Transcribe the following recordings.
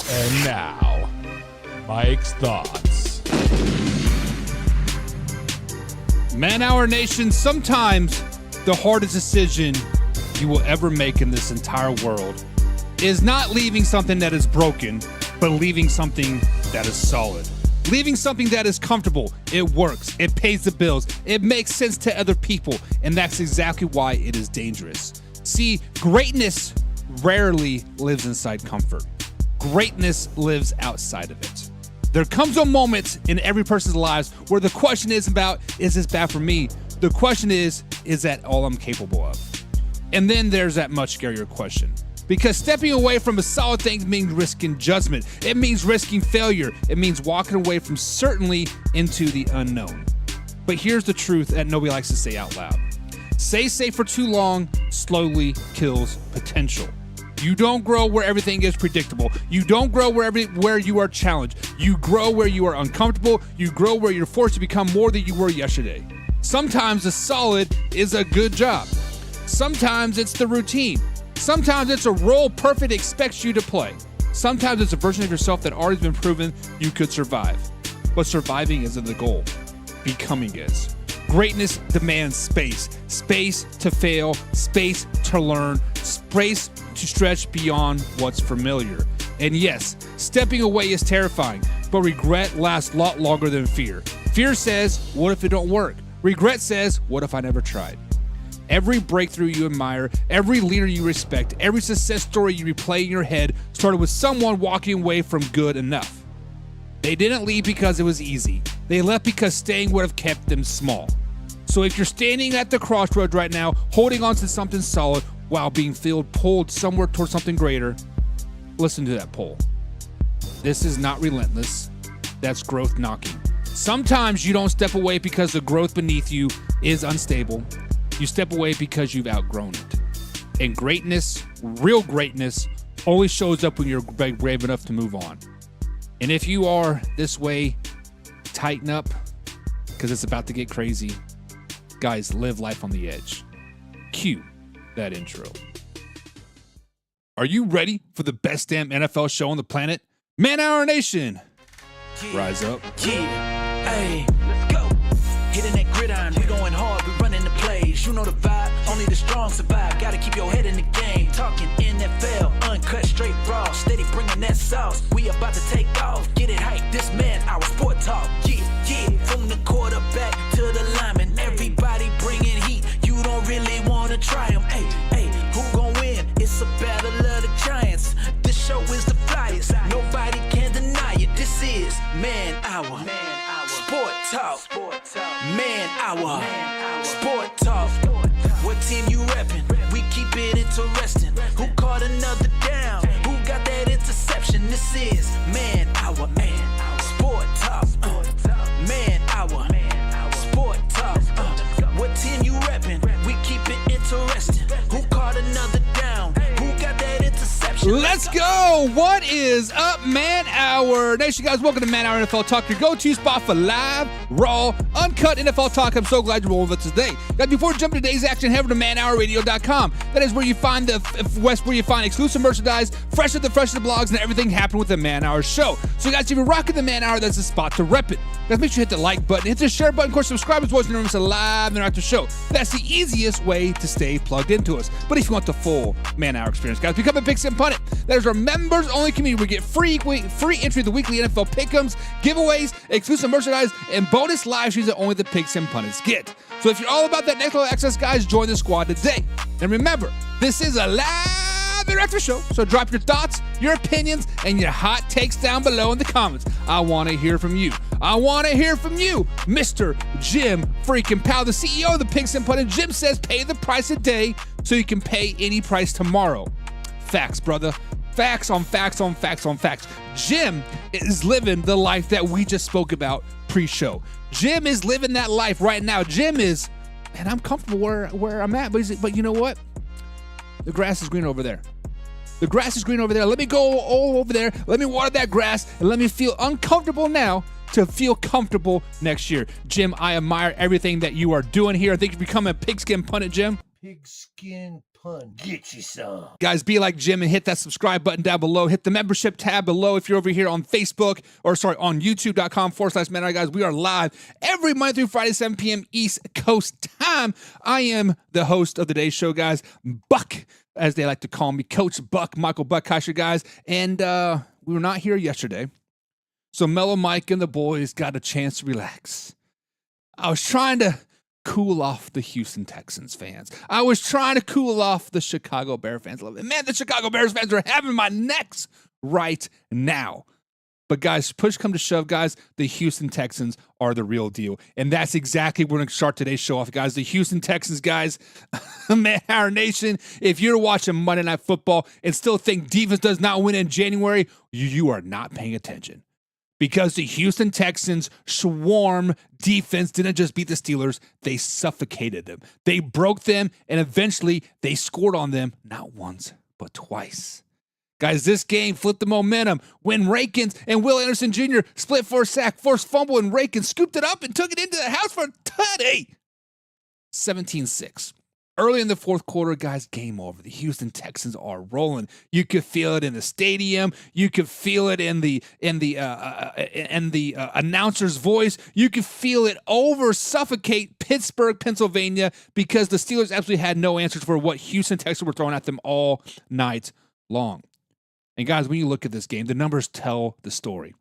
And now, Mike's thoughts. Man Hour Nation, sometimes the hardest decision you will ever make in this entire world is not leaving something that is broken, but leaving something that is solid. Leaving something that is comfortable, it works, it pays the bills, it makes sense to other people, and that's exactly why it is dangerous. See, greatness rarely lives inside comfort. Greatness lives outside of it. There comes a moment in every person's lives where the question isn't about, is this bad for me? The question is that all I'm capable of? And then there's that much scarier question. Because stepping away from a solid thing means risking judgment. It means risking failure. It means walking away from certainty into the unknown. But here's the truth that nobody likes to say out loud. Stay safe for too long slowly kills potential. You don't grow where everything is predictable. You don't grow where you are challenged. You grow where you are uncomfortable. You grow where you're forced to become more than you were yesterday. Sometimes the solid is a good job. Sometimes it's the routine. Sometimes it's a role perfect expects you to play. Sometimes it's a version of yourself that already been proven you could survive. But surviving isn't the goal. Becoming is. Greatness demands space. Space to fail, space to learn, space to stretch beyond what's familiar. And yes, stepping away is terrifying, but regret lasts a lot longer than fear. Fear says, what if it don't work? Regret says, what if I never tried? Every breakthrough you admire, every leader you respect, every success story you replay in your head started with someone walking away from good enough. They didn't leave because it was easy. They left because staying would have kept them small. So if you're standing at the crossroads right now, holding on to something solid while being pulled somewhere towards something greater, listen to that pull. This is not relentless. That's growth knocking. Sometimes you don't step away because the growth beneath you is unstable. You step away because you've outgrown it. And greatness, real greatness, only shows up when you're brave enough to move on. And if you are this way, tighten up, because it's about to get crazy. Guys, live life on the edge. Cue that intro. Are you ready for the best damn NFL show on the planet? Man Hour Nation! Rise up. Yeah, hey, let's go. Hitting that gridiron, we going hard, we running the plays. You know the vibe, only the strong survive. Gotta keep your head in the game. Talking NFL, uncut, straight raw. Steady bringing that sauce. We about to take off. Get it hype, this man, our sport talk. Yeah, yeah, from the quarterback to the lineman. Everybody bringing heat. You don't really want to try them. Hey, hey, who gon' win? It's a battle of the giants. This show is the flyest. Nobody can deny it. This is Man Hour. Sport Talk. Man Hour. Sport Talk. What team you reppin'? We keep it interesting. Who caught another down? Who got that interception? This is Man Hour. Sport Talk. Man Hour. Sport Talk. What team you reppin'? We keep it interesting. Who caught another down? Who got that interception? Let's go! What is up, Man Hour Nation, guys? Welcome to Man Hour NFL Talk, your go-to spot for live, raw, uncut NFL talk. I'm so glad you're rolling with us today. Guys, before we jump into today's action, head over to manhourradio.com. That is where you find where you find exclusive merchandise, fresh of the blogs, and everything happening with the Man Hour show. So, guys, if you're rocking the Man Hour, that's the spot to rep it. Guys, make sure you hit the like button, hit the share button, of course, subscribe as well as miss a live interactive show. That's the easiest way to stay plugged into us. But if you want the full Man Hour experience, guys, become a Picks and Pun It. That is our members-only community. We get free entry to the weekly NFL pick'ems, giveaways, exclusive merchandise, and bonus live streams that only the Picks and Punnets get. So if you're all about that next level access, guys, join the squad today. And remember, this is a live interactive show, so drop your thoughts, your opinions, and your hot takes down below in the comments. I want to hear from you. I want to hear from you, Mr. Jim freaking Powell, the CEO of the Picks and Punnets. Jim says pay the price today so you can pay any price tomorrow. Facts, brother. Facts on facts on facts on facts. Jim is living the life that we just spoke about pre-show. Jim is living that life right now. Jim is, man, I'm comfortable where I'm at, but you know what? The grass is green over there. The grass is green over there. Let me go over there. Let me water that grass, and let me feel uncomfortable now to feel comfortable next year. Jim, I admire everything that you are doing here. I think you're becoming a pigskin pundit, Jim. Pigskin Hun, get you some. Guys, be like Jim and hit that subscribe button down below. Hit the membership tab below if you're over here on Facebook, on youtube.com/Man. Guys, we are live every Monday through Friday, 7 p.m. East Coast time. I am the host of today's show, guys, Buck, as they like to call me, Coach Buck, Michael Buckheischer, guys. And we were not here yesterday, so Mellow Mike and the boys got a chance to relax. I was trying to cool off the Houston Texans fans. I was trying to cool off the Chicago Bears fans a little bit. Man, the Chicago Bears fans are having my necks right now. But guys, push come to shove, guys, the Houston Texans are the real deal. And that's exactly what we're going to start today's show off, guys. The Houston Texans, guys, man, our nation, if you're watching Monday Night Football and still think defense does not win in January, you are not paying attention. Because the Houston Texans swarm defense didn't just beat the Steelers, they suffocated them. They broke them, and eventually they scored on them, not once, but twice. Guys, this game flipped the momentum when Rakins and Will Anderson Jr. split for a sack, forced fumble, and Rakins scooped it up and took it into the house for a tutty. 17-6. Early in the fourth quarter, guys, game over. The Houston Texans are rolling. You could feel it in the stadium. You could feel it in the announcer's voice. You could feel it suffocate Pittsburgh, Pennsylvania, because the Steelers absolutely had no answers for what Houston Texans were throwing at them all night long. And guys, when you look at this game, the numbers tell the story.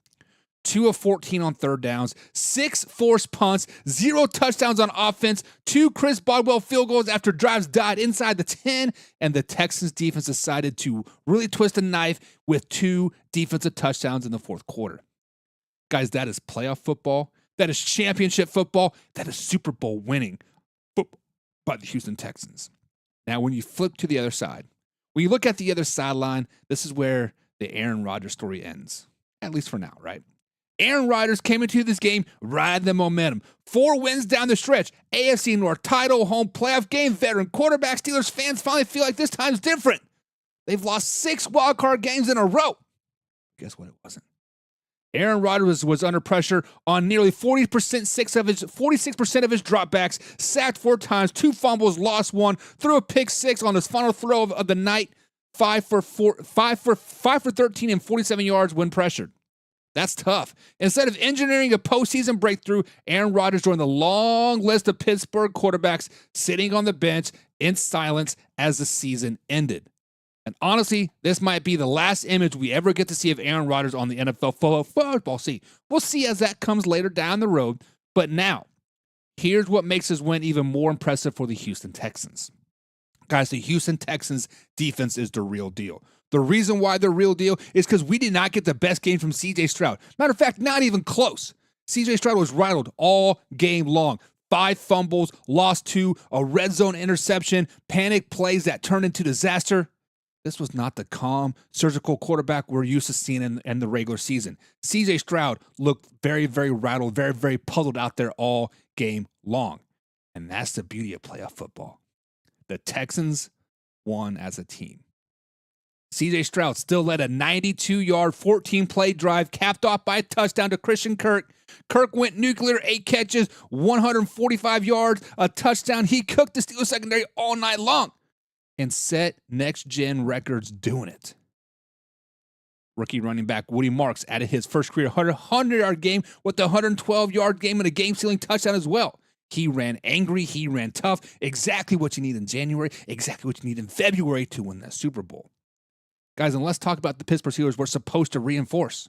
2 of 14 on third downs, 6 forced punts, 0 touchdowns on offense, 2 Chris Boswell field goals after drives died inside the 10, and the Texans defense decided to really twist the knife with 2 defensive touchdowns in the fourth quarter. Guys, that is playoff football. That is championship football. That is Super Bowl winning football by the Houston Texans. Now, when you flip to the other side, when you look at the other sideline, this is where the Aaron Rodgers story ends, at least for now, right? Aaron Rodgers came into this game riding the momentum. 4 wins down the stretch. AFC North title, home playoff game, veteran quarterback. Steelers fans finally feel like this time's different. They've lost 6 wildcard games in a row. Guess what? It wasn't. Aaron Rodgers was under pressure on nearly 46% of his dropbacks, sacked 4 times, 2 fumbles, lost 1, threw a pick 6 on his final throw of the night, 5 for 13 and 47 yards when pressured. That's tough. Instead of engineering a postseason breakthrough, Aaron Rodgers joined the long list of Pittsburgh quarterbacks sitting on the bench in silence as the season ended. And honestly, this might be the last image we ever get to see of Aaron Rodgers on the NFL football scene. We'll see as that comes later down the road. But now, here's what makes his win even more impressive for the Houston Texans. Guys, the Houston Texans defense is the real deal. The reason why they're real deal is because we did not get the best game from C.J. Stroud. Matter of fact, not even close. C.J. Stroud was rattled all game long. 5 fumbles, lost 2, a red zone interception, panic plays that turned into disaster. This was not the calm, surgical quarterback we're used to seeing in the regular season. C.J. Stroud looked very, very rattled, very, very puzzled out there all game long. And that's the beauty of playoff football. The Texans won as a team. C.J. Stroud still led a 92-yard, 14-play drive, capped off by a touchdown to Christian Kirk. Kirk went nuclear, 8 catches, 145 yards, a touchdown. He cooked the Steelers secondary all night long and set next-gen records doing it. Rookie running back Woody Marks added his first career 100-yard game with the 112-yard game and a game-sealing touchdown as well. He ran angry. He ran tough. Exactly what you need in January, exactly what you need in February to win that Super Bowl. Guys, and let's talk about the Pittsburgh Steelers we're supposed to reinforce.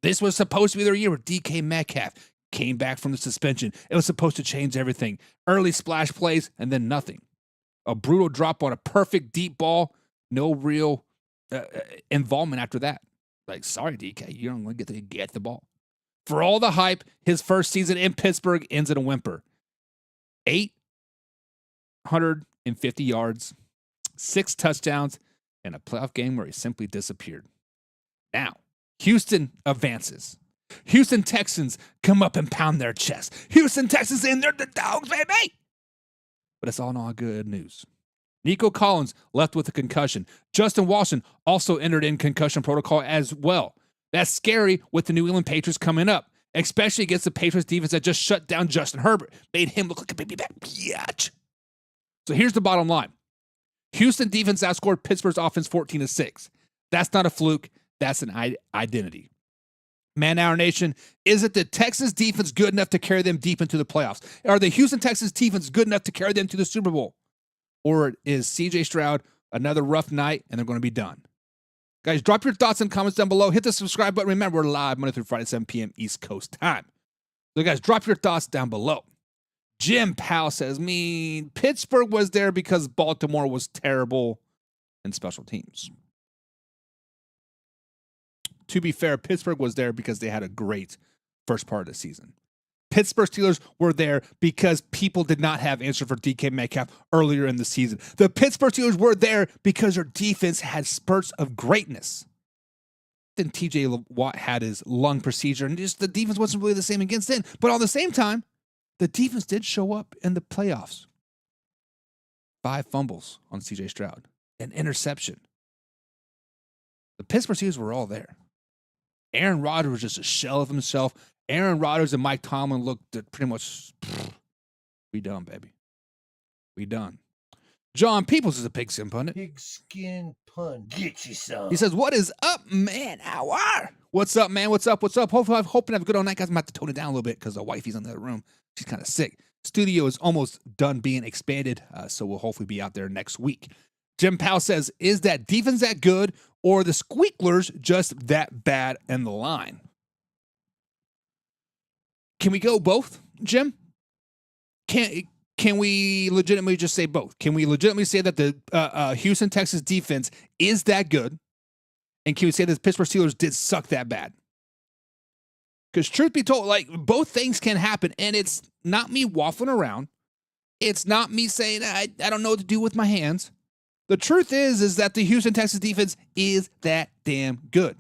This was supposed to be their year with DK Metcalf. Came back from the suspension. It was supposed to change everything. Early splash plays and then nothing. A brutal drop on a perfect deep ball. No real involvement after that. Like, sorry, DK, you don't get to get the ball. For all the hype, his first season in Pittsburgh ends in a whimper. 850 yards, 6 touchdowns, and a playoff game where he simply disappeared. Now, Houston advances. Houston Texans come up and pound their chest. Houston Texans in, they're the dogs, baby! But it's all not good news. Nico Collins left with a concussion. Justin Washington also entered in concussion protocol as well. That's scary with the New England Patriots coming up, especially against the Patriots defense that just shut down Justin Herbert. Made him look like a baby back biatch. So here's the bottom line. Houston defense outscored Pittsburgh's offense 14-6. That's not a fluke. That's an identity. Man Hour Nation, is it the Texas defense good enough to carry them deep into the playoffs? Are the Houston Texans defense good enough to carry them to the Super Bowl? Or is CJ Stroud another rough night and they're going to be done? Guys, drop your thoughts and comments down below. Hit the subscribe button. Remember, we're live Monday through Friday, 7 p.m. East Coast time. So, guys, drop your thoughts down below. Jim Powell says, Pittsburgh was there because Baltimore was terrible in special teams. To be fair, Pittsburgh was there because they had a great first part of the season. Pittsburgh Steelers were there because people did not have answer for DK Metcalf earlier in the season. The Pittsburgh Steelers were there because their defense had spurts of greatness. Then TJ Watt had his lung procedure, and just the defense wasn't really the same against it. But at the same time, the defense did show up in the playoffs. 5 fumbles on CJ Stroud, an interception. The Pittsburgh Steelers were all there. Aaron Rodgers was just a shell of himself. Aaron Rodgers and Mike Tomlin looked at pretty much, we done, baby. We done. John Peoples is a pigskin pundit. Pigskin pun. Get you some. He says, what is up, man? Hour? What's up, man? What's up? What's up? Hopefully, I'm hoping to have a good all night, guys. I'm about to tone it down a little bit because the wifey's in the other room. She's kind of sick. Studio is almost done being expanded, so we'll hopefully be out there next week. Jim Powell says, is that defense that good or the Squeaklers just that bad in the line? Can we go both, Jim? Can we legitimately just say both? Can we legitimately say that the Houston Texans defense is that good? And can we say that the Pittsburgh Steelers did suck that bad? Because truth be told, like, both things can happen, and it's not me waffling around. It's not me saying I don't know what to do with my hands. The truth is that the Houston Texans defense is that damn good.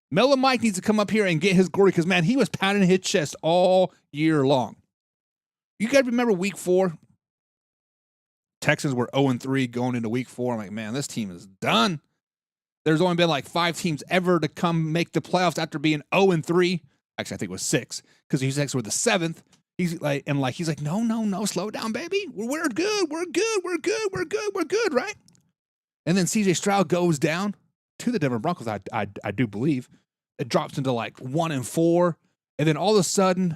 Mellow Mike needs to come up here and get his glory because, man, he was pounding his chest all year long. You guys remember week 4? Texans were 0-3 going into week 4. I'm like, man, this team is done. There's only been like 5 teams ever to come make the playoffs after being 0-3. Actually, I think it was 6 because the Houston Texans were the 7th. He's like, no, slow down, baby. We're good, right? And then CJ Stroud goes down to the Denver Broncos. I do believe it drops into like 1-4, and then all of a sudden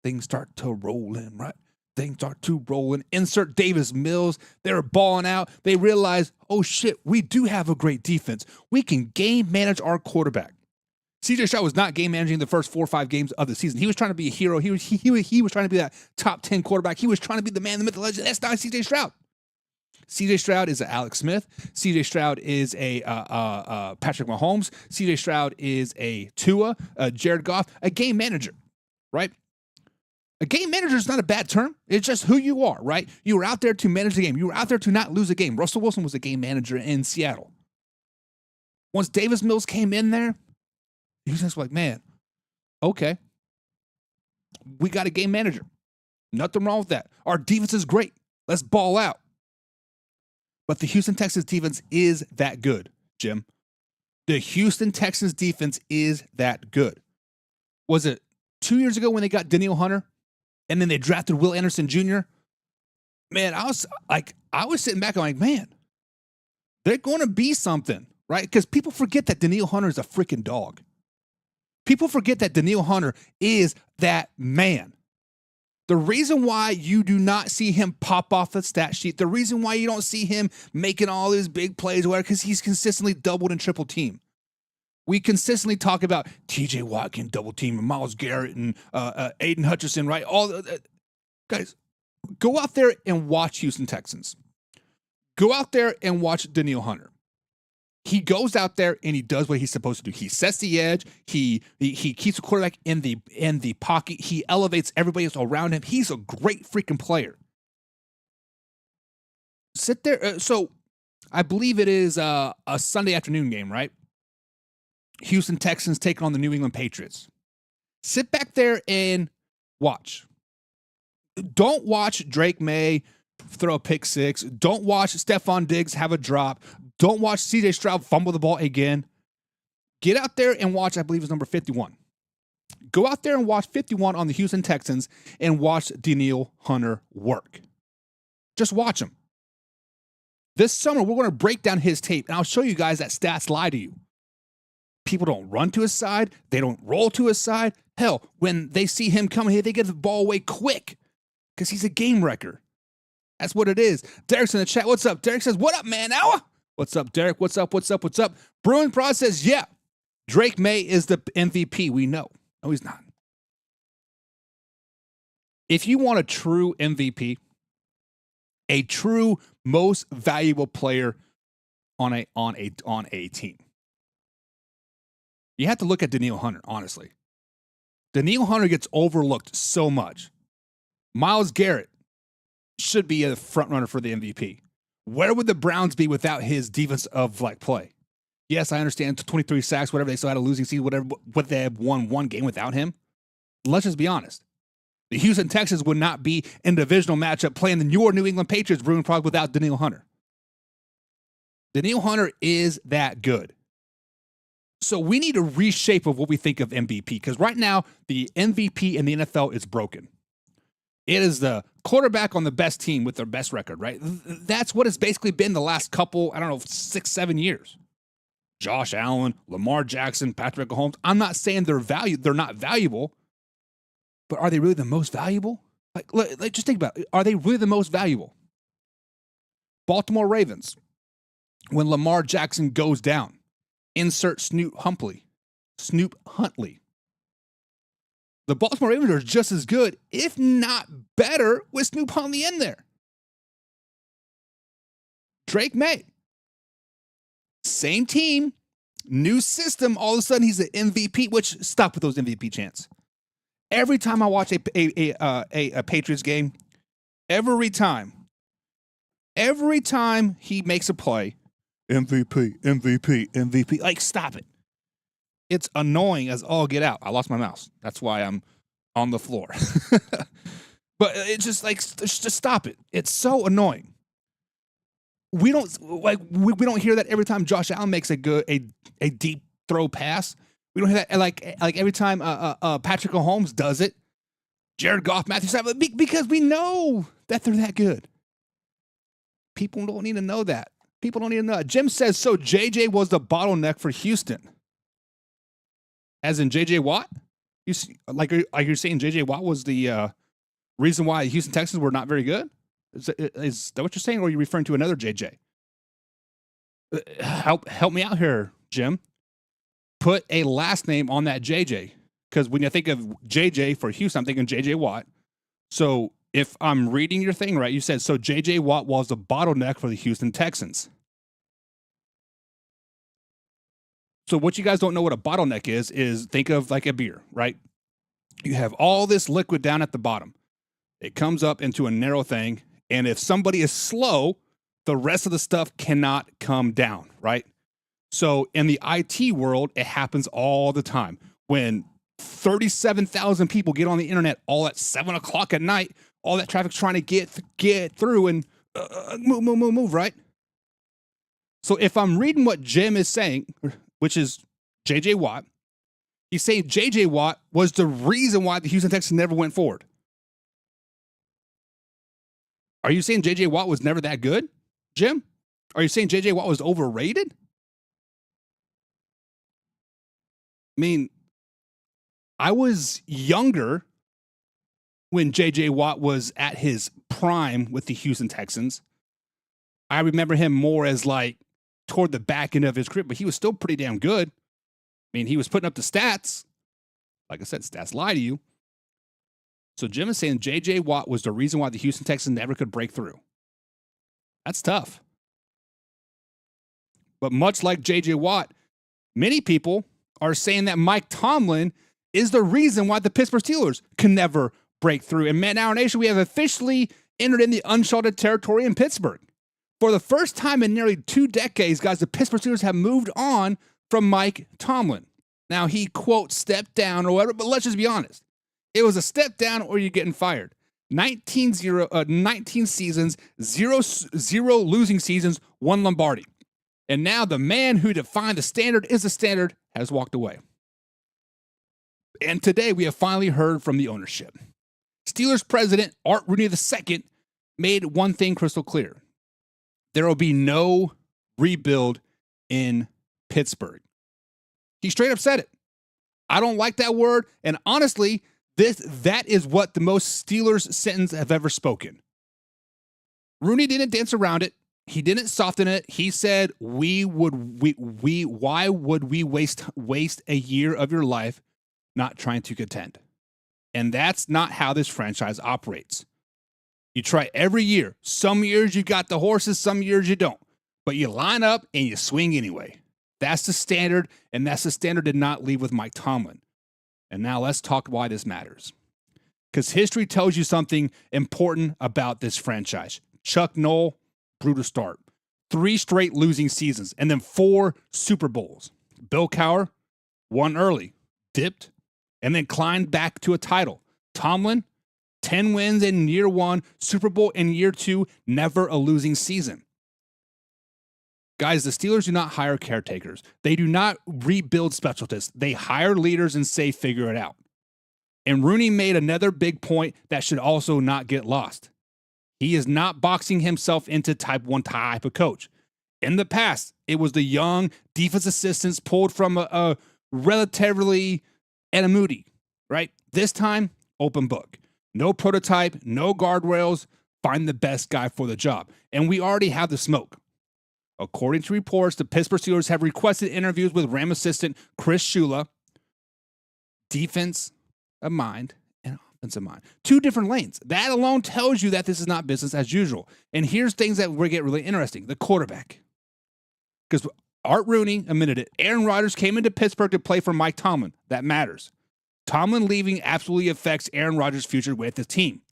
things start to roll in, right? Things start to roll in. Insert Davis Mills. They're balling out. They realize, oh shit, we do have a great defense. We can game manage our quarterback. CJ Stroud was not game managing the first 4 or 5 games of the season. He was trying to be a hero. He was trying to be that top 10 quarterback. He was trying to be the man, the myth, the legend. That's not CJ Stroud. CJ Stroud is a Alex Smith. CJ Stroud is a Patrick Mahomes. CJ Stroud is a Tua, Jared Goff, a game manager, right? A game manager is not a bad term. It's just who you are, right? You were out there to manage the game. You were out there to not lose a game. Russell Wilson was a game manager in Seattle. Once Davis Mills came in there, he was just like, man, okay, we got a game manager. Nothing wrong with that. Our defense is great. Let's ball out. But the Houston Texans defense is that good, Jim. The Houston Texans defense is that good. Was it 2 years ago when they got Danielle Hunter and then they drafted Will Anderson Jr.? Man, I was sitting back, I'm like, man, they're going to be something, right? Because people forget that Danielle Hunter is a freaking dog. People forget that Danielle Hunter is that man. The reason why you do not see him pop off the stat sheet, the reason why you don't see him making all these big plays, because he's consistently doubled and triple teamed. We consistently talk about TJ Watt can double team and Myles Garrett and Aiden Hutchinson, right? Guys, go out there and watch Houston Texans. Go out there and watch Danielle Hunter. He goes out there and he does what he's supposed to do. He sets the edge. He keeps the quarterback in the pocket. He elevates everybody else around him. He's a great freaking player. Sit there. So I believe it is a Sunday afternoon game, right? Houston Texans taking on the New England Patriots. Sit back there and watch. Don't watch Drake May throw a pick 6. Don't watch Stephon Diggs have a drop. Don't watch CJ Stroud fumble the ball again. Get out there and watch, I believe it's number 51. Go out there and watch 51 on the Houston Texans and watch Danielle Hunter work. Just watch him. This summer, we're going to break down his tape, and I'll show you guys that stats lie to you. People don't run to his side. They don't roll to his side. Hell, when they see him coming here, they get the ball away quick because he's a game wrecker. That's what it is. Derek's in the chat. What's up? Derek says, what up, man? Hour? What's up, Derek? What's up? What's up? What's up? Bruin Pro says, yeah, Drake May is the MVP. We know. No, he's not. If you want a true MVP, a true most valuable player on a team, you have to look at Danielle Hunter, honestly. Danielle Hunter gets overlooked so much. Myles Garrett should be a front runner for the MVP. Where would the Browns be without his defense of play? Yes, I understand 23 sacks, whatever. They still had a losing season, whatever, but they have won one game without him. Let's just be honest. The Houston Texans would not be in a divisional matchup playing the New England Patriots Bruin Frog without Danielle Hunter. Danielle Hunter is that good. So we need a reshape of what we think of MVP, because right now the MVP in the NFL is broken. It is the quarterback on the best team with their best record, right? That's what it's basically been the last couple, 6, 7 years. Josh Allen, Lamar Jackson, Patrick Mahomes. I'm not saying they're not valuable, but are they really the most valuable? Just think about it. Are they really the most valuable? Baltimore Ravens, when Lamar Jackson goes down, insert Snoop Huntley. The Baltimore Ravens are just as good, if not better, with Snoop Huntley in there. Drake May, same team, new system. All of a sudden, he's an MVP. Which, stop with those MVP chants. Every time I watch a Patriots game, every time he makes a play, MVP. Like, stop it. It's annoying as all get out. I lost my mouse. That's why I'm on the floor. But it's just stop it. It's so annoying. We don't hear that every time Josh Allen makes a deep throw pass. We don't hear that like every time Patrick Mahomes does it. Jared Goff, Matthew Stafford, because we know that they're that good. People don't need to know that. Jim says, so JJ was the bottleneck for Houston. As in JJ Watt? You're saying JJ Watt was the reason why the Houston Texans were not very good? Is that what you're saying, or are you referring to another JJ? Help me out here, Jim. Put a last name on that JJ, because when you think of JJ for Houston, I'm thinking JJ Watt. So if I'm reading your thing right, you said, so JJ Watt was the bottleneck for the Houston Texans. So what you guys don't know what a bottleneck is think of like a beer, right? You have all this liquid down at the bottom. It comes up into a narrow thing, and if somebody is slow, the rest of the stuff cannot come down, right? So in the IT world, it happens all the time. When 37,000 people get on the internet all at 7 o'clock at night, all that traffic's trying to get through and move, right? So if I'm reading what Jim is saying, which is JJ Watt, he's saying JJ Watt was the reason why the Houston Texans never went forward. Are you saying JJ Watt was never that good, Jim? Are you saying JJ Watt was overrated? I mean, I was younger when JJ Watt was at his prime with the Houston Texans. I remember him more as toward the back end of his career, but he was still pretty damn good. I mean, he was putting up the stats. Like I said, stats lie to you. So Jim is saying JJ Watt was the reason why the Houston Texans never could break through. That's tough. But much like JJ Watt, many people are saying that Mike Tomlin is the reason why the Pittsburgh Steelers can never break through. And Man Hour Nation, we have officially entered in the uncharted territory in Pittsburgh. For the first time in nearly 2 decades, guys, the Pittsburgh Steelers have moved on from Mike Tomlin. Now, he, quote, stepped down or whatever, but let's just be honest. It was a step down or you're getting fired. 19 seasons, zero losing seasons, 1 Lombardi. And now the man who defined the standard is the standard has walked away. And today we have finally heard from the ownership. Steelers president Art Rooney II made one thing crystal clear. There will be no rebuild in Pittsburgh. He straight up said it. I don't like that word. And honestly, that is what the most Steelers sentence have ever spoken. Rooney didn't dance around it. He didn't soften it. He said, why would we waste a year of your life not trying to contend? And that's not how this franchise operates. You try every year. Some years you got the horses, some years you don't. But you line up and you swing anyway. That's the standard, and that's the standard did not leave with Mike Tomlin. And now let's talk why this matters. Because history tells you something important about this franchise. Chuck Noll, brutal start. 3 straight losing seasons, and then 4 Super Bowls. Bill Cowher won early, dipped, and then climbed back to a title. Tomlin, 10 wins in year 1, Super Bowl in year 2, never a losing season. Guys, the Steelers do not hire caretakers. They do not rebuild specialists. They hire leaders and say, figure it out. And Rooney made another big point that should also not get lost. He is not boxing himself into type 1 type of coach. In the past, it was the young defense assistants pulled from a relatively Moody, right? This time, open book. No prototype, no guardrails. Find the best guy for the job. And we already have the smoke. According to reports, the Pittsburgh Steelers have requested interviews with Ram assistant Chris Shula, defense of mind and offensive mind. 2 different lanes. That alone tells you that this is not business as usual. And here's things that will get really interesting. The quarterback. Because Art Rooney admitted it. Aaron Rodgers came into Pittsburgh to play for Mike Tomlin. That matters. Tomlin leaving absolutely affects Aaron Rodgers' future with his team.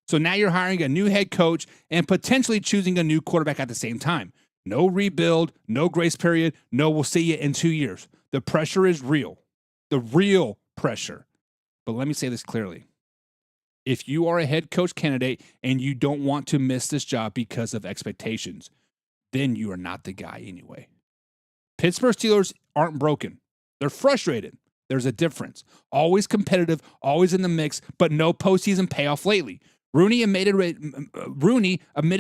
So now you're hiring a new head coach and potentially choosing a new quarterback at the same time. No rebuild, no grace period, no we'll see you in 2 years. The pressure is real. The real pressure. But let me say this clearly. If you are a head coach candidate and you don't want to miss this job because of expectations, then you are not the guy anyway. Pittsburgh Steelers aren't broken. They're frustrated. There's a difference. Always competitive, always in the mix, but no postseason payoff lately. Rooney admitted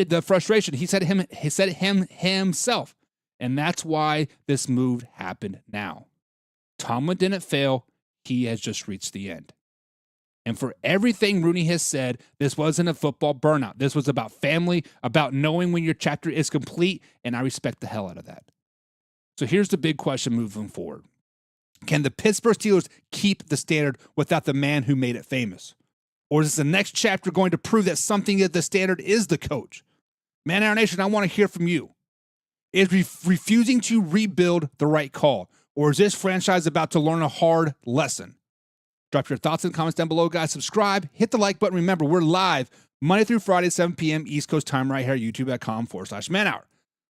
the frustration. He said it himself. And that's why this move happened now. Tomlin didn't fail. He has just reached the end. And for everything Rooney has said, this wasn't a football burnout. This was about family, about knowing when your chapter is complete, and I respect the hell out of that. So here's the big question moving forward. Can the Pittsburgh Steelers keep the standard without the man who made it famous? Or is the next chapter going to prove that something at the standard is the coach? Man, Our Nation, I want to hear from you. Is refusing to rebuild the right call? Or is this franchise about to learn a hard lesson? Drop your thoughts in the comments down below, guys. Subscribe, hit the like button. Remember, we're live Monday through Friday, 7 p.m. East Coast time right here at youtube.com/manhour.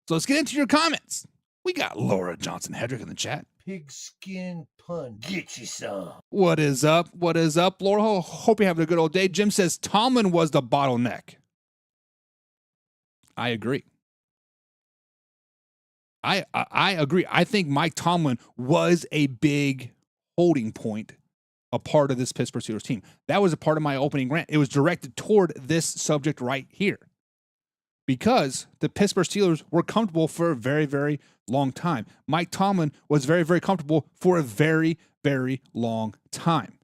So let's get into your comments. We got Laura Johnson-Hedrick in the chat. Pigskin pun. Get you some. What is up? What is up, Laura? Hope you're having a good old day. Jim says Tomlin was the bottleneck. I agree. I agree. I think Mike Tomlin was a big holding point, a part of this Pittsburgh Steelers team. That was a part of my opening rant. It was directed toward this subject right here. Because the Pittsburgh Steelers were comfortable for a very, very long time. Mike Tomlin was very, very comfortable for a very, very long time.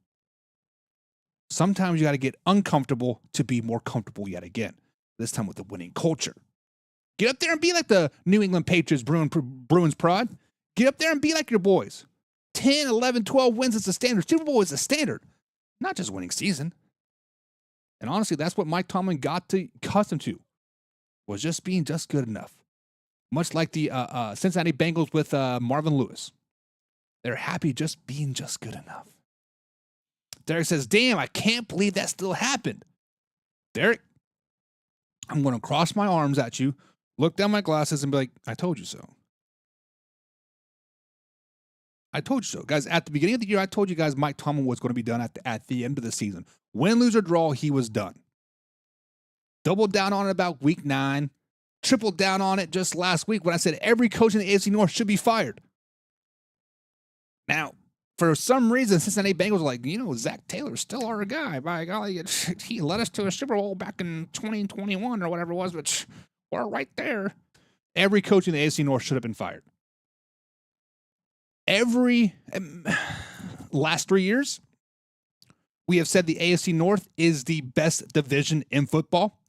Sometimes you got to get uncomfortable to be more comfortable yet again. This time with the winning culture. Get up there and be like the New England Patriots, Bruins prod. Get up there and be like your boys. 10, 11, 12 wins is the standard. Super Bowl is the standard. Not just winning season. And honestly, that's what Mike Tomlin got accustomed to. Was just being just good enough. Much like the Cincinnati Bengals with Marvin Lewis. They're happy just being just good enough. Derek says, damn, I can't believe that still happened. Derek, I'm going to cross my arms at you, look down my glasses, and be like, I told you so. I told you so. Guys, at the beginning of the year, I told you guys Mike Tomlin was going to be done at the end of the season. Win, lose, or draw, he was done. Doubled down on it about week 9. Tripled down on it just last week when I said every coach in the AFC North should be fired. Now, for some reason, Cincinnati Bengals are like, Zach Taylor's still our guy. By golly, he led us to a Super Bowl back in 2021 or whatever it was, but we're right there. every coach in the AFC North should have been fired. Every last 3 years, we have said the AFC North is the best division in football.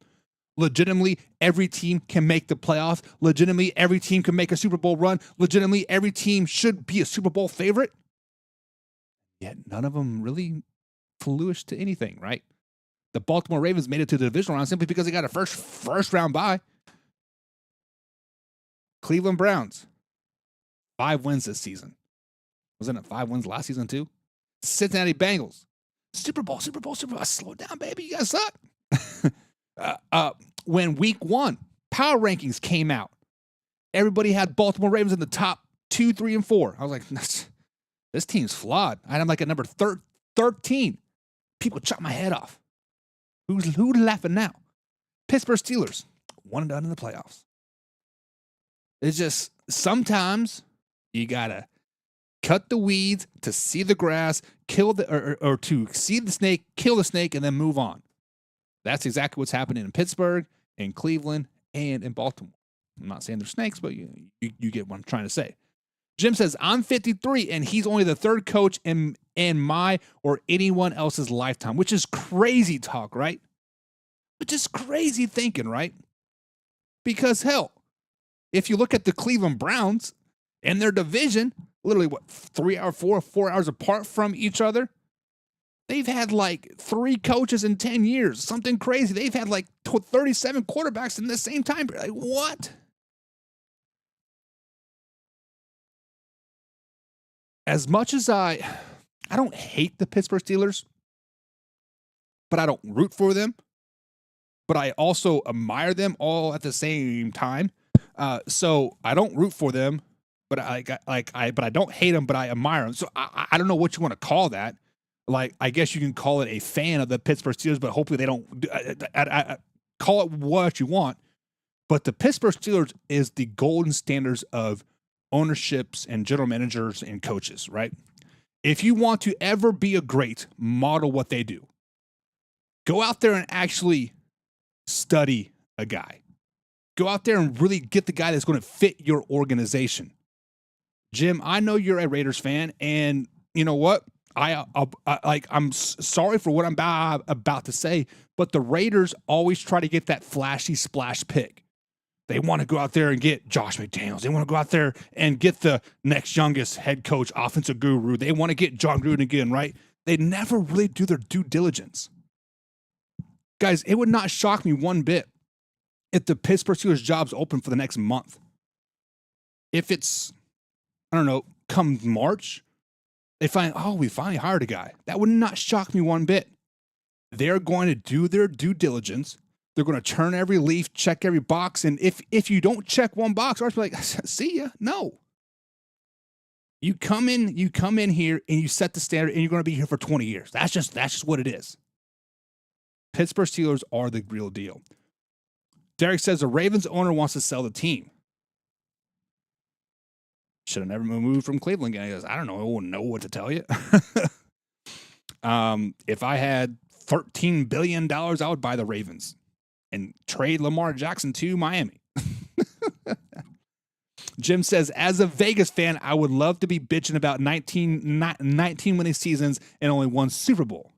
Legitimately, every team can make the playoffs. Legitimately, every team can make a Super Bowl run. Legitimately, every team should be a Super Bowl favorite. Yet none of them really flourished to anything, right? The Baltimore Ravens made it to the divisional round simply because they got a first round bye. Cleveland Browns, 5 wins this season. Wasn't it 5 wins last season too? Cincinnati Bengals, Super Bowl. Slow down, baby. You guys suck. When week 1 power rankings came out, everybody had Baltimore Ravens in the top 2, 3, and 4. I was like, this team's flawed. And I'm like at number 13. People chop my head off. Who's laughing now? Pittsburgh Steelers, 1-done in the playoffs. It's just sometimes you gotta cut the weeds to see the grass, kill the or to see the snake, kill the snake, and then move on. That's exactly what's happening in Pittsburgh, in Cleveland, and in Baltimore. I'm not saying they're snakes, but you get what I'm trying to say. Jim says, I'm 53, and he's only the 3rd coach in my or anyone else's lifetime, which is crazy talk, right? Which is crazy thinking, right? Because, hell, if you look at the Cleveland Browns and their division, literally, 4 hours apart from each other, they've had like 3 coaches in 10 years, something crazy. They've had like 37 quarterbacks in the same time period. Like, what? As much as I don't hate the Pittsburgh Steelers, but I don't root for them, but I also admire them all at the same time. So I don't root for them, but I don't hate them, but I admire them. So I don't know what you want to call that. Like, I guess you can call it a fan of the Pittsburgh Steelers, but hopefully they don't call it what you want. But the Pittsburgh Steelers is the golden standards of ownerships and general managers and coaches, right? If you want to ever be a great, model what they do. Go out there and actually study a guy. Go out there and really get the guy that's going to fit your organization. Jim, I know you're a Raiders fan, and you know what? I'm sorry for what I'm about to say, but the Raiders always try to get that flashy splash pick. They want to go out there and get Josh McDaniels. They want to go out there and get the next youngest head coach, offensive guru. They want to get John Gruden again, right? They never really do their due diligence. Guys, it would not shock me one bit if the Pittsburgh Steelers job's open for the next month. If it's, I don't know, come March, they find, we finally hired a guy. That would not shock me one bit. They're going to do their due diligence. They're going to turn every leaf, check every box. And if you don't check one box, I'll be like, see ya. No. You come in here and you set the standard and you're going to be here for 20 years. That's just what it is. Pittsburgh Steelers are the real deal. Derek says the Ravens owner wants to sell the team. Should have never moved from Cleveland again. He goes, I don't know. I wouldn't know what to tell you. If I had $13 billion, I would buy the Ravens and trade Lamar Jackson to Miami. Jim says, as a Vegas fan, I would love to be bitching about 19 winning seasons and only one Super Bowl.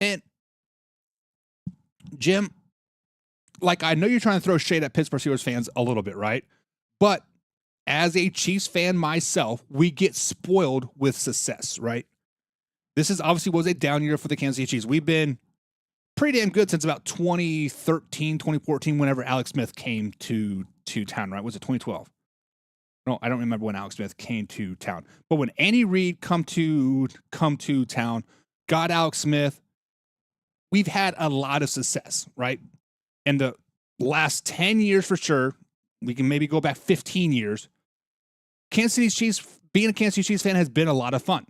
And Jim, like, I know you're trying to throw shade at Pittsburgh Steelers fans a little bit, right? But as a Chiefs fan myself, we get spoiled with success, right? This is obviously was a down year for the Kansas City Chiefs. We've been pretty damn good since about 2013, 2014, whenever Alex Smith came to town, right? Was it 2012? No, I don't remember when Alex Smith came to town. But when Andy Reid come to town, got Alex Smith, we've had a lot of success, right? And the last 10 years for sure, we can maybe go back 15 years. Kansas City Chiefs, being a Kansas City Chiefs fan has been a lot of fun.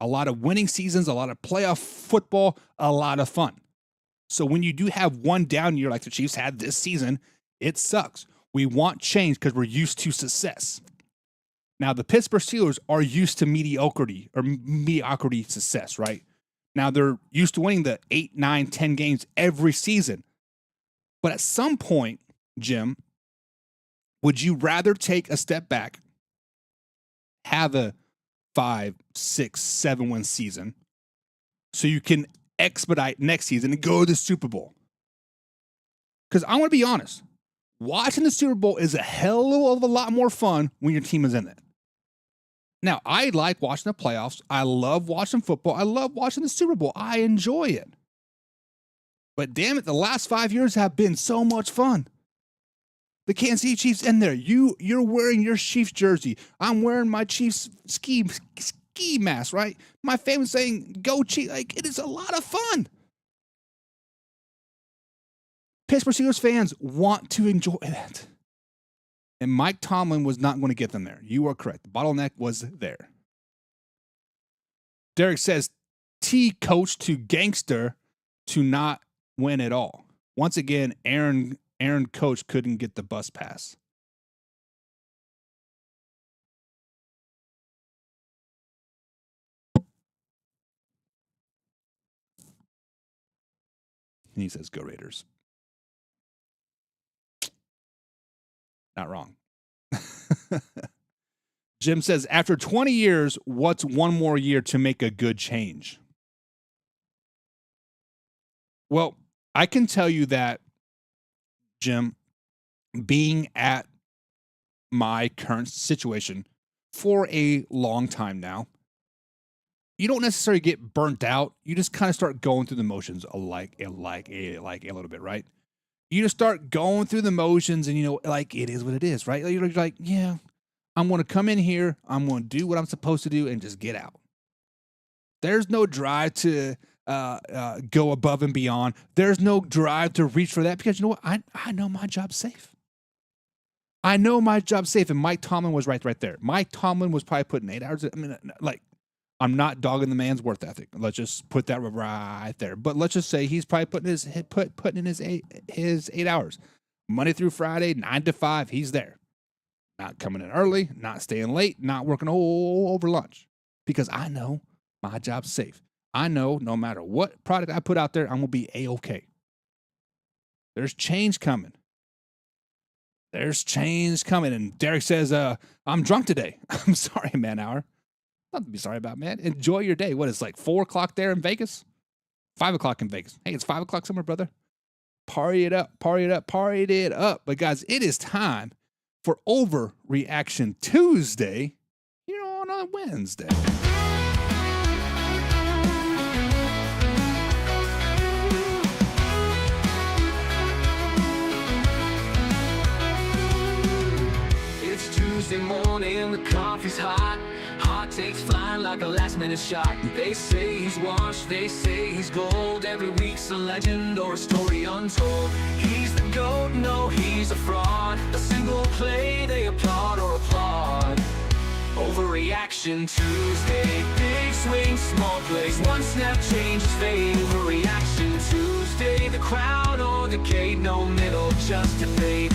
A lot of winning seasons, a lot of playoff football, a lot of fun. So when you do have one down year like the Chiefs had this season, it sucks. We want change because we're used to success. Now, the Pittsburgh Steelers are used to mediocrity success, right? Now, they're used to winning the 8, 9, 10 games every season. But at some point, Jim, Would you rather take a step back, have a 5, 6, 7-win season so you can expedite next season and go to the Super Bowl? Because I want to be honest, watching the Super Bowl is a hell of a lot more fun when your team is in it. Now, I like watching the playoffs. I love watching football. I love watching the Super Bowl. I enjoy it. But damn it, the last 5 years have been so much fun. The Kansas City Chiefs in there. You're wearing your Chiefs jersey. I'm wearing my Chiefs ski mask, right? My family's saying, go Chiefs. Like, it is a lot of fun. Pittsburgh Steelers fans want to enjoy that. And Mike Tomlin was not going to get them there. You are correct. The bottleneck was there. Derek says, T coach to gangster to not win at all. Once again, Aaron coach couldn't get the bus pass. And he says, go Raiders. Not wrong. Jim says, after 20 years, what's one more year to make a good change? Well, I can tell you that, Jim, being at my current situation for a long time now, you don't necessarily get burnt out. You just kind of start going through the motions a little bit, right? You just start going through the motions and, like, it is what it is, right? You're like, yeah, I'm going to come in here. I'm going to do what I'm supposed to do and just get out. There's no drive to go above and beyond. There's no drive to reach for that because, you know what? I know my job's safe. I know my job's safe. And Mike Tomlin was right there. Mike Tomlin was probably putting 8 hours. I'm not dogging the man's work ethic. Let's just put that right there. But let's just say he's probably putting in his 8 hours. Monday through Friday, 9 to 5, he's there. Not coming in early, not staying late, not working over lunch. Because I know my job's safe. I know no matter what product I put out there, I'm going to be A-okay. There's change coming. And Derek says, I'm drunk today. I'm sorry, man hour. Nothing to be sorry about, man. Enjoy your day. What is it, like 4 o'clock there in Vegas? 5 o'clock in Vegas. Hey, it's 5 o'clock somewhere, brother. Party it up. But guys, it is time for Overreaction Tuesday here on a Wednesday. It's Tuesday morning, the coffee's hot. Hot takes flying like a last-minute shot. They say he's washed, they say he's gold. Every week's a legend or a story untold. He's the GOAT, no, he's a fraud. A single play, they applaud or applaud. Overreaction Tuesday. Big swings, small plays. One snap changes fate. Overreaction Tuesday. The crowd or decay, no middle, just debate.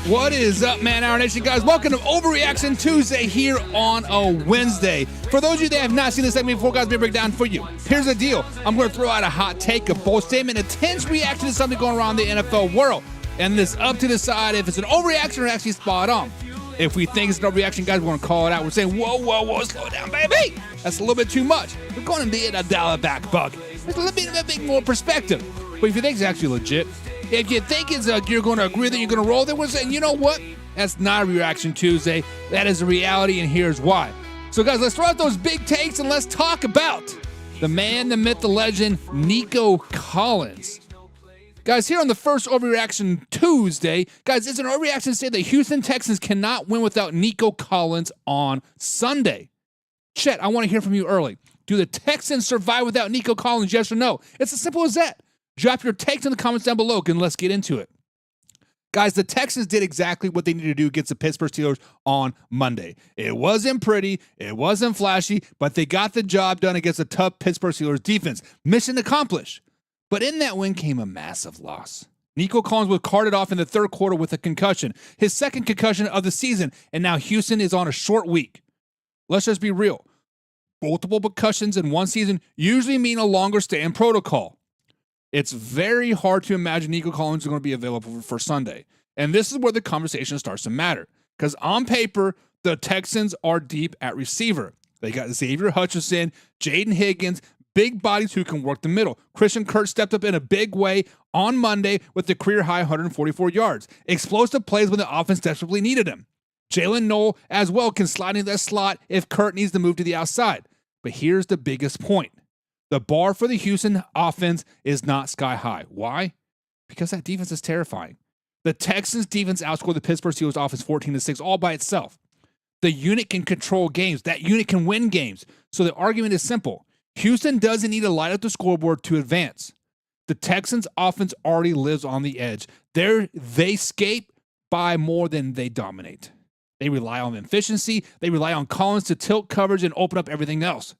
What is up, Man Hour Nation, guys? Welcome to Overreaction Tuesday here on a Wednesday. For those of you that have not seen this segment before, guys, let me break down for you. Here's the deal. I'm going to throw out a hot take, a bold statement, a tense reaction to something going around in the NFL world. And this up to decide if it's an overreaction or actually spot on. If we think it's an overreaction, guys, we're going to call it out. We're saying, whoa, slow down, baby. That's a little bit too much. We're going to be in a dollar back bug. There's a little bit more perspective. But if you think it's actually legit, if you think it's you're going to agree that you're going to roll, then we're saying, you know what? That's not a Reaction Tuesday. That is a reality, and here's why. So, guys, let's throw out those big takes, and let's talk about the man, the myth, the legend, Nico Collins. Guys, here on the first Overreaction Tuesday, guys, it's an overreaction to say the Houston Texans cannot win without Nico Collins on Sunday. Chet, I want to hear from you early. Do the Texans survive without Nico Collins, yes or no? It's as simple as that. Drop your takes in the comments down below, and let's get into it. Guys, the Texans did exactly what they needed to do against the Pittsburgh Steelers on Monday. It wasn't pretty, it wasn't flashy, but they got the job done against a tough Pittsburgh Steelers defense. Mission accomplished. But in that win came a massive loss. Nico Collins was carted off in the third quarter with a concussion, his second concussion of the season, and now Houston is on a short week. Let's just be real. Multiple concussions in one season usually mean a longer stay in protocol. It's very hard to imagine Nico Collins is going to be available for Sunday. And this is where the conversation starts to matter. Because on paper, the Texans are deep at receiver. They got Xavier Hutchinson, Jaden Higgins, big bodies who can work the middle. Christian Kirk stepped up in a big way on Monday with the career-high 144 yards. Explosive plays when the offense desperately needed him. Jalen Noel as well can slide into that slot if Kirk needs to move to the outside. But here's the biggest point. The bar for the Houston offense is not sky high. Why? Because that defense is terrifying. The Texans defense outscored the Pittsburgh Steelers offense 14-6 all by itself. The unit can control games. That unit can win games. So the argument is simple. Houston doesn't need to light up the scoreboard to advance. The Texans offense already lives on the edge. They escape by more than they dominate. They rely on efficiency. They rely on Collins to tilt coverage and open up everything else.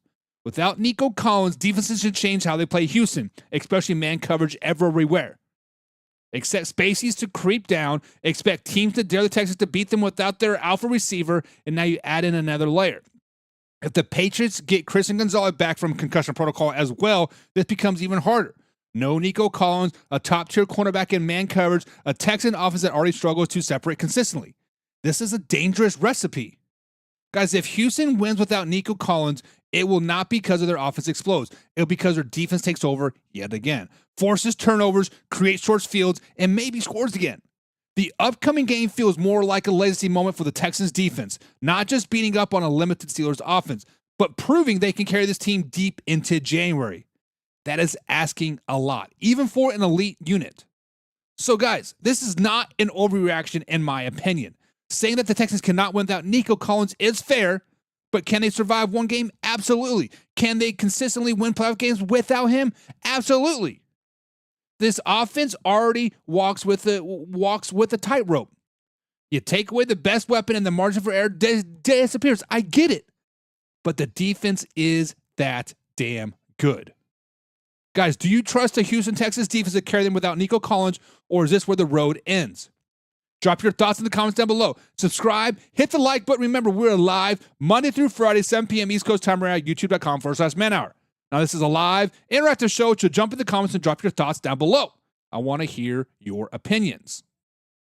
Without Nico Collins, defenses should change how they play Houston, especially man coverage everywhere. Expect spaces to creep down, expect teams to dare the Texans to beat them without their alpha receiver, and now you add in another layer. If the Patriots get Christian Gonzalez back from concussion protocol as well, this becomes even harder. No Nico Collins, a top-tier cornerback in man coverage, a Texan offense that already struggles to separate consistently. This is a dangerous recipe. Guys, if Houston wins without Nico Collins, it will not be because of their offense explodes. It'll be because their defense takes over yet again, forces turnovers, creates short fields, and maybe scores again. The upcoming game feels more like a legacy moment for the Texans defense, not just beating up on a limited Steelers offense, but proving they can carry this team deep into January. That is asking a lot, even for an elite unit. So guys, this is not an overreaction in my opinion. Saying that the Texans cannot win without Nico Collins is fair, but can they survive one game? Absolutely. Can they consistently win playoff games without him? Absolutely. This offense already walks with a tightrope. You take away the best weapon and the margin for error disappears. I get it. But the defense is that damn good. Guys, do you trust the Houston Texans defense to carry them without Nico Collins, or is this where the road ends? Drop your thoughts in the comments down below. Subscribe, hit the like button. Remember, we're live Monday through Friday, 7 p.m. East Coast time, right at youtube.com/manhour. Now, this is a live, interactive show, so jump in the comments and drop your thoughts down below. I want to hear your opinions.